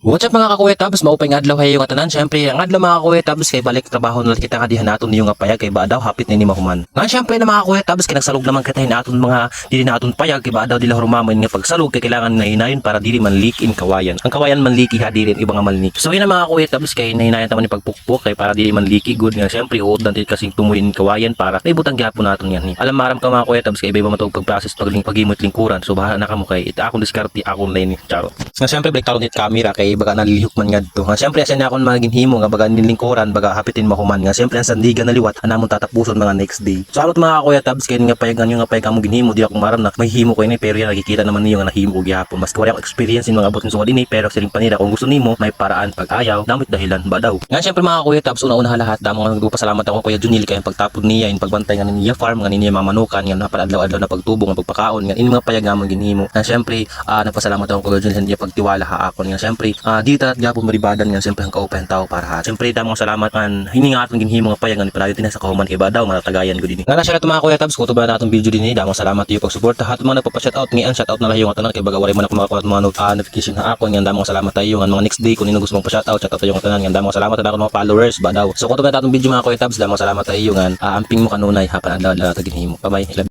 What's up mga kakuya tabs, maupay nga adlaw hayo nga tanan. Syempre ang adlaw mga kakuya tabs kay balik trabaho na kita kadihan naton niyo nga payag kay ba daw hapit na ni mahuman. Nga syempre na mga kakuya tabs kay nagsalog naman kita naton mga dili naton payag kay ba daw dila hurumaman nga pagsalog kay kailangan na hinayon para dili man leak in kawayan. Ang kawayan man leaky ha dili iba nga malnik. So yun na mga kakuya tabs kay nahinayon taman ni pagpukpok kay para dili man leaky good nga syempre uod dantit kasing tumuin in kawayan para naibutang gyapon naton yan. Alam maram ka mga kakuya tabs kay iba matog pag-process pagimot lingkuran. So bahala na kamo kay ita akong diskarte akong lane ni charo. Nga syempre balik taron it camera kay baga nalilihok man ngadto. Nga syempre asa na akong maging himo nga baga nilingkuran baga hapitin mahuman nga syempre ang sandigan na liwat anamon tatapuson mga next day. So alot mga kakuya tabs kay nga payagan nga payag kamo ginhimo di ako maram na may himo ko ini pero yan nakikita naman niyo nga nahimo og gyapon. Mas wala akong experience in mga abot ng sunod ini pero siling panira kung gusto nimo may paraan pag ayaw namit dahilan ba daw. Nga syempre mga kakuya tabs una-una lahat damo nga nagpasalamat ako kuya Junil kay pagtapod niya in pagbantay nga niya farm nga niya mamanukan nga napaladlaw-adlaw na pagtubo nga pagpakaon nga ini mga payag nga mo ginhimo. Nga syempre nagpasalamat ako kuya Junil sa niya pagtiwala ha akon nga syempre dito gyapon maribadan nga syempre ang kaupen tao para ha. Syempre damo salamat man hininga aton ginhimo nga payag nga palayo din sa kahuman kay ba daw matatagayan ko din. Nga na siya mga kuya tabs kuto ba natong video din damo salamat iyo pagsuporta hat mga nagpapa-shoutout ngian shoutout na lang yung tanan kay baga wala man ako makakuha mga notification ha akon nga damo salamat tayo nga mga next day kung nino gusto mong pa-shoutout shoutout tayo nga tanan nga damo salamat ta mga followers ba daw. So kuto ba natong video mga kuya tabs damo salamat tayo nga amping mo kanunay ha panadlaw ta ginhimo. Bye bye.